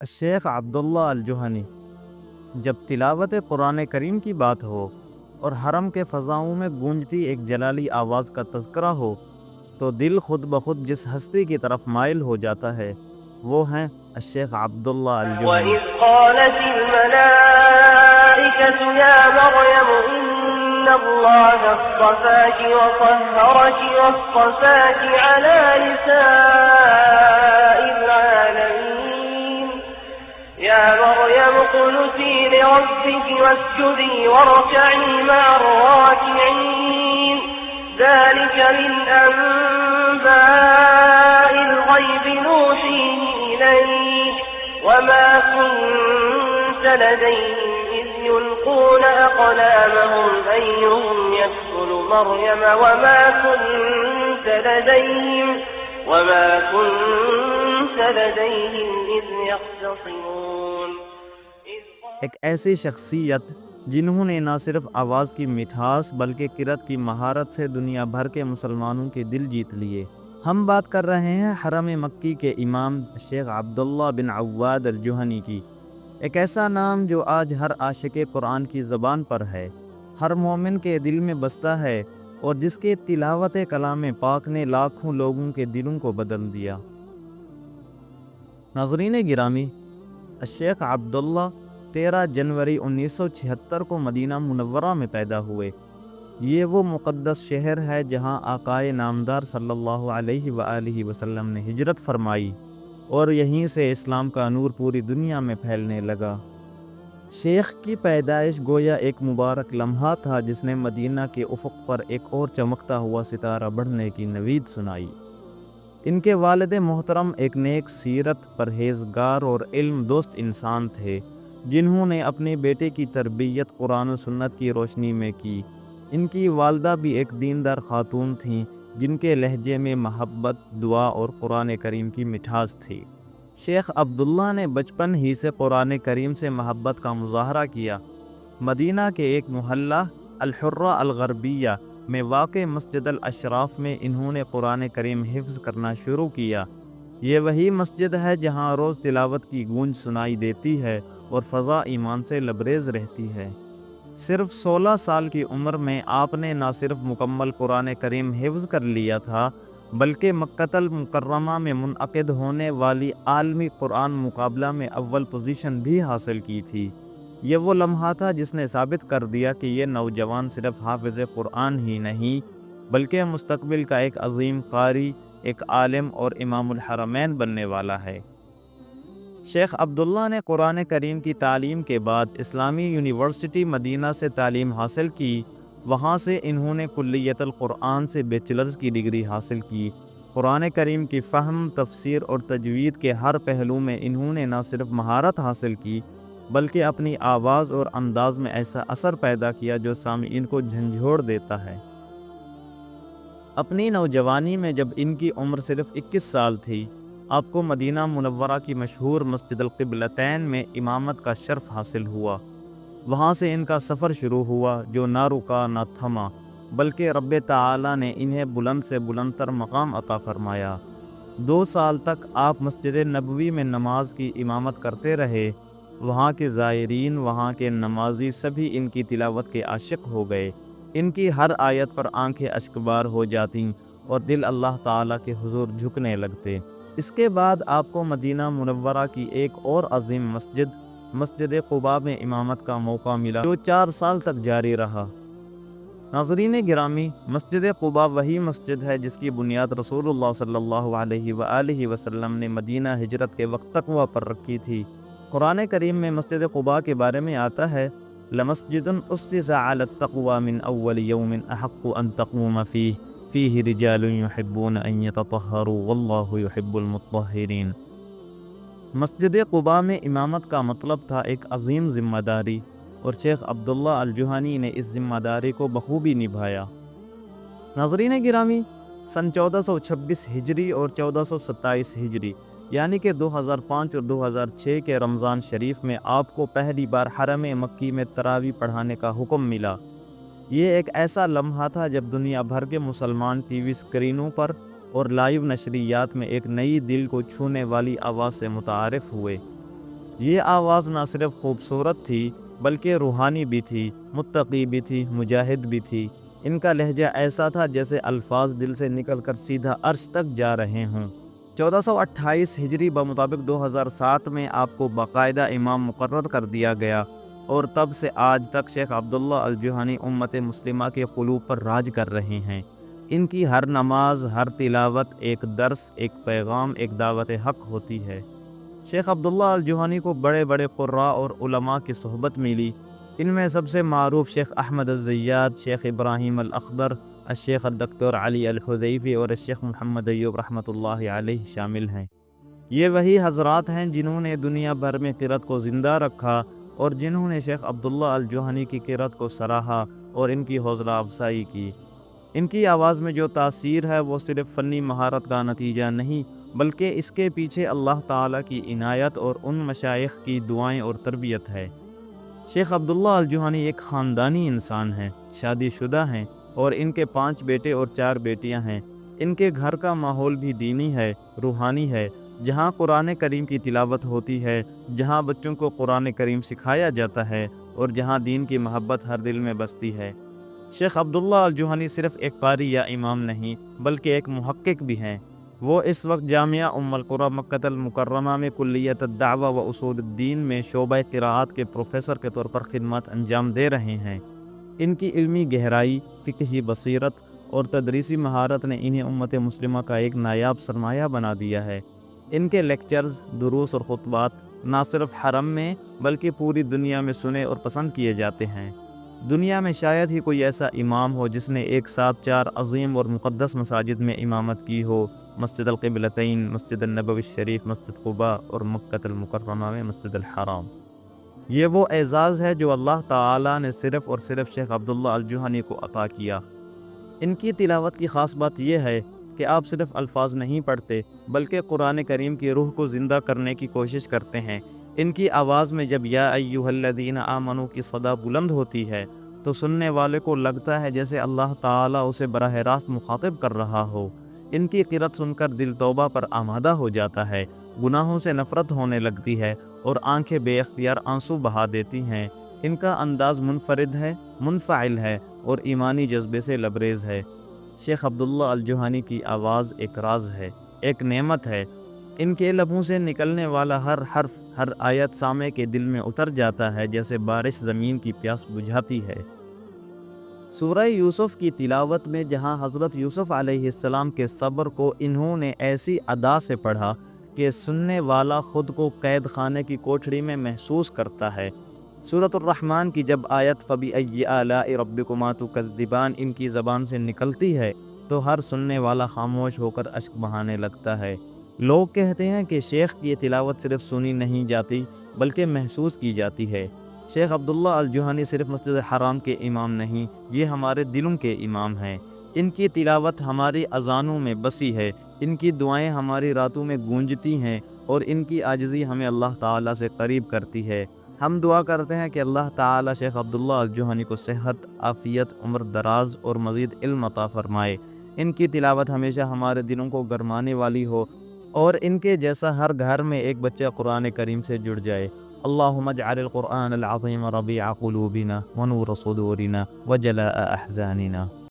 شیخ عبداللہ الجوہنی۔ جب تلاوت قرآن کریم کی بات ہو اور حرم کے فضاؤں میں گونجتی ایک جلالی آواز کا تذکرہ ہو تو دل خود بخود جس ہستی کی طرف مائل ہو جاتا ہے وہ ہیں الشیخ عبداللہ الجوہنی۔ وَإِذْ قَالَتِ الْمَلَائِكَةُ يَا مَرْيَمُ إِنَّ اللَّهَ اصْطَفَاكِ وَطَهَّرَكِ وَاصْطَفَاكِ عَلَى نِسَاءِ الْعَالَمِينَ يَا مَرْيَمُ اقْنُتِي لِرَبِّكِ وَاسْجُدِي وَارْكَعِي مَعَ الرَّاكِعِينَ ذَلِكَ مِنْ أَنْبَاءِ الْغَيْبِ نُوحِيهِ إِلَيْكَ وَمَا كُنْتَ لَدَيْهِمْ إِذْ يُلْقُونَ أَقْلَامَهُمْ أَيُّهُمْ يَكْفُلُ مَرْيَمَ وَمَا كُنْتَ لَدَيْهِمْ إِذْ يَخْتَصِمُونَ۔ ایک ایسی شخصیت جنہوں نے نہ صرف آواز کی مٹھاس بلکہ قرأت کی مہارت سے دنیا بھر کے مسلمانوں کے دل جیت لیے۔ ہم بات کر رہے ہیں حرم مکی کے امام شیخ عبداللہ بن عواد الجوہنی کی، ایک ایسا نام جو آج ہر عاشق قرآن کی زبان پر ہے، ہر مومن کے دل میں بستا ہے اور جس کے تلاوت کلام پاک نے لاکھوں لوگوں کے دلوں کو بدل دیا۔ ناظرین گرامی، الشیخ عبداللہ 13 جنوری 1976 کو مدینہ منورہ میں پیدا ہوئے۔ یہ وہ مقدس شہر ہے جہاں آقائے نامدار صلی اللہ علیہ وآلہ وسلم نے ہجرت فرمائی اور یہیں سے اسلام کا نور پوری دنیا میں پھیلنے لگا۔ شیخ کی پیدائش گویا ایک مبارک لمحہ تھا جس نے مدینہ کے افق پر ایک اور چمکتا ہوا ستارہ بڑھنے کی نوید سنائی۔ ان کے والد محترم ایک نیک سیرت، پرہیزگار اور علم دوست انسان تھے جنہوں نے اپنے بیٹے کی تربیت قرآن و سنت کی روشنی میں کی۔ ان کی والدہ بھی ایک دیندار خاتون تھیں جن کے لہجے میں محبت، دعا اور قرآن کریم کی مٹھاس تھی۔ شیخ عبداللہ نے بچپن ہی سے قرآن کریم سے محبت کا مظاہرہ کیا۔ مدینہ کے ایک محلہ الحرہ الغربیہ میں واقع مسجد الاشراف میں انہوں نے قرآن کریم حفظ کرنا شروع کیا۔ یہ وہی مسجد ہے جہاں روز تلاوت کی گونج سنائی دیتی ہے اور فضا ایمان سے لبریز رہتی ہے۔ صرف 16 سال کی عمر میں آپ نے نہ صرف مکمل قرآن کریم حفظ کر لیا تھا بلکہ مکہ المکرمہ میں منعقد ہونے والی عالمی قرآن مقابلہ میں اول پوزیشن بھی حاصل کی تھی۔ یہ وہ لمحہ تھا جس نے ثابت کر دیا کہ یہ نوجوان صرف حافظ قرآن ہی نہیں بلکہ مستقبل کا ایک عظیم قاری، ایک عالم اور امام الحرمین بننے والا ہے۔ شیخ عبداللہ نے قرآن کریم کی تعلیم کے بعد اسلامی یونیورسٹی مدینہ سے تعلیم حاصل کی۔ وہاں سے انہوں نے کلیت القرآن سے بیچلرز کی ڈگری حاصل کی۔ قرآن کریم کی فہم، تفسیر اور تجوید کے ہر پہلو میں انہوں نے نہ صرف مہارت حاصل کی بلکہ اپنی آواز اور انداز میں ایسا اثر پیدا کیا جو سامعین کو جھنجھوڑ دیتا ہے۔ اپنی نوجوانی میں جب ان کی عمر صرف 21 سال تھی، آپ کو مدینہ منورہ کی مشہور مسجد القبلتین میں امامت کا شرف حاصل ہوا۔ وہاں سے ان کا سفر شروع ہوا جو نہ رکا نہ تھما، بلکہ رب تعالی نے انہیں بلند سے بلند تر مقام عطا فرمایا۔ 2 سال تک آپ مسجد نبوی میں نماز کی امامت کرتے رہے۔ وہاں کے زائرین، وہاں کے نمازی سبھی ان کی تلاوت کے عاشق ہو گئے۔ ان کی ہر آیت پر آنکھیں اشکبار ہو جاتیں اور دل اللہ تعالیٰ کے حضور جھکنے لگتے۔ اس کے بعد آپ کو مدینہ منورہ کی ایک اور عظیم مسجد قباء میں امامت کا موقع ملا جو 4 سال تک جاری رہا۔ ناظرین گرامی، مسجد قباء وہی مسجد ہے جس کی بنیاد رسول اللہ صلی اللہ علیہ وآلہ وسلم نے مدینہ ہجرت کے وقت تقویٰ پر رکھی تھی۔ قرآن کریم میں مسجد قباء کے بارے میں آتا ہے لَمَسْجِدٌ أُسِّسَ عَلَى التَّقْوَى مِنْ أَوَّلِ يَوْمٍ أَحَقُّ أَن تَقُومَ فِيهِ رِجَالٌ يُحِبُّونَ أَن يَتَطَهَّرُوا وَاللَّهُ يُحِبُّ الْمُطَّهِّرِينَ۔ مسجد قباء میں امامت کا مطلب تھا ایک عظیم ذمہ داری، اور شیخ عبداللہ الجوہنی نے اس ذمہ داری کو بخوبی نبھایا۔ ناظرین گرامی، سن 1426 ہجری اور 1427 ہجری یعنی کہ 2005 اور 2006 کے رمضان شریف میں آپ کو پہلی بار حرم مکی میں تراویح پڑھانے کا حکم ملا۔ یہ ایک ایسا لمحہ تھا جب دنیا بھر کے مسلمان ٹی وی اسکرینوں پر اور لائیو نشریات میں ایک نئی دل کو چھونے والی آواز سے متعارف ہوئے۔ یہ آواز نہ صرف خوبصورت تھی بلکہ روحانی بھی تھی، متقی بھی تھی، مجاہد بھی تھی۔ ان کا لہجہ ایسا تھا جیسے الفاظ دل سے نکل کر سیدھا عرش تک جا رہے ہوں۔ 1428 ہجری بمطابق 2007 میں آپ کو باقاعدہ امام مقرر کر دیا گیا، اور تب سے آج تک شیخ عبداللہ الجوہنی امت مسلمہ کے قلوب پر راج کر رہے ہیں۔ ان کی ہر نماز، ہر تلاوت ایک درس، ایک پیغام، ایک دعوت حق ہوتی ہے۔ شیخ عبداللہ الجوہنی کو بڑے بڑے قراء اور علماء کی صحبت ملی۔ ان میں سب سے معروف شیخ احمد الزیات، شیخ ابراہیم الاخضر، الشیخ الدکتور علی الحذیفی اور الشیخ محمد ایوب رحمۃ اللہ علیہ شامل ہیں۔ یہ وہی حضرات ہیں جنہوں نے دنیا بھر میں قرأت کو زندہ رکھا اور جنہوں نے شیخ عبداللہ الجوہنی کی قرأت کو سراہا اور ان کی حوصلہ افزائی کی۔ ان کی آواز میں جو تاثیر ہے وہ صرف فنی مہارت کا نتیجہ نہیں، بلکہ اس کے پیچھے اللہ تعالیٰ کی عنایت اور ان مشائخ کی دعائیں اور تربیت ہے۔ شیخ عبداللہ الجوہنی ایک خاندانی انسان ہیں، شادی شدہ ہیں اور ان کے 5 بیٹے اور 4 بیٹیاں ہیں۔ ان کے گھر کا ماحول بھی دینی ہے، روحانی ہے، جہاں قرآن کریم کی تلاوت ہوتی ہے، جہاں بچوں کو قرآن کریم سکھایا جاتا ہے اور جہاں دین کی محبت ہر دل میں بستی ہے۔ شیخ عبداللہ الجوہنی صرف ایک قاری یا امام نہیں بلکہ ایک محقق بھی ہیں۔ وہ اس وقت جامعہ ام القری مکہ المکرمہ میں کلیت الدعوہ و اصول الدین میں شعبہ قراءات کے پروفیسر کے طور پر خدمات انجام دے رہے ہیں۔ ان کی علمی گہرائی، فقہی بصیرت اور تدریسی مہارت نے انہیں امت مسلمہ کا ایک نایاب سرمایہ بنا دیا ہے۔ ان کے لیکچرز، دروس اور خطبات نہ صرف حرم میں بلکہ پوری دنیا میں سنے اور پسند کیے جاتے ہیں۔ دنیا میں شاید ہی کوئی ایسا امام ہو جس نے ایک ساتھ 4 عظیم اور مقدس مساجد میں امامت کی ہو: مسجد القبلتین، مسجد النبوی الشریف، مسجد قباء اور مکہ المکرمہ میں مسجد الحرام۔ یہ وہ اعزاز ہے جو اللہ تعالیٰ نے صرف اور صرف شیخ عبداللہ الجوہنی کو عطا کیا۔ ان کی تلاوت کی خاص بات یہ ہے کہ آپ صرف الفاظ نہیں پڑھتے بلکہ قرآن کریم کی روح کو زندہ کرنے کی کوشش کرتے ہیں۔ ان کی آواز میں جب یا ایھا الذین آمنوا کی صدا بلند ہوتی ہے تو سننے والے کو لگتا ہے جیسے اللہ تعالیٰ اسے براہ راست مخاطب کر رہا ہو۔ ان کی قرأت سن کر دل توبہ پر آمادہ ہو جاتا ہے، گناہوں سے نفرت ہونے لگتی ہے اور آنکھیں بے اختیار آنسو بہا دیتی ہیں۔ ان کا انداز منفرد ہے، منفعل ہے اور ایمانی جذبے سے لبریز ہے۔ شیخ عبداللہ الجوہنی کی آواز ایک راز ہے، ایک نعمت ہے۔ ان کے لبوں سے نکلنے والا ہر حرف، ہر آیت سامع کے دل میں اتر جاتا ہے جیسے بارش زمین کی پیاس بجھاتی ہے۔ سورہ یوسف کی تلاوت میں جہاں حضرت یوسف علیہ السلام کے صبر کو انہوں نے ایسی ادا سے پڑھا کہ سننے والا خود کو قید خانے کی کوٹھڑی میں محسوس کرتا ہے۔ سورۃ الرحمن کی جب آیت فَبِأَيِّ آلَاءِ رَبِّكُمَا تُكَذِّبَانِ ان کی زبان سے نکلتی ہے تو ہر سننے والا خاموش ہو کر اشک بہانے لگتا ہے۔ لوگ کہتے ہیں کہ شیخ کی تلاوت صرف سنی نہیں جاتی بلکہ محسوس کی جاتی ہے۔ شیخ عبداللہ الجوہنی صرف مسجد حرام کے امام نہیں، یہ ہمارے دلوں کے امام ہیں۔ ان کی تلاوت ہماری اذانوں میں بسی ہے، ان کی دعائیں ہماری راتوں میں گونجتی ہیں اور ان کی عاجزی ہمیں اللہ تعالیٰ سے قریب کرتی ہے۔ ہم دعا کرتے ہیں کہ اللہ تعالیٰ شیخ عبداللہ الجوہنی کو صحت، عافیت، عمر دراز اور مزید علم عطا فرمائے۔ ان کی تلاوت ہمیشہ ہمارے دلوں کو گرمانے والی ہو اور ان کے جیسا ہر گھر میں ایک بچہ قرآن کریم سے جڑ جائے۔ اللہم اجعل القرآن العظیم ربیع قلوبنا ونور صدورنا وجلاء احزاننا۔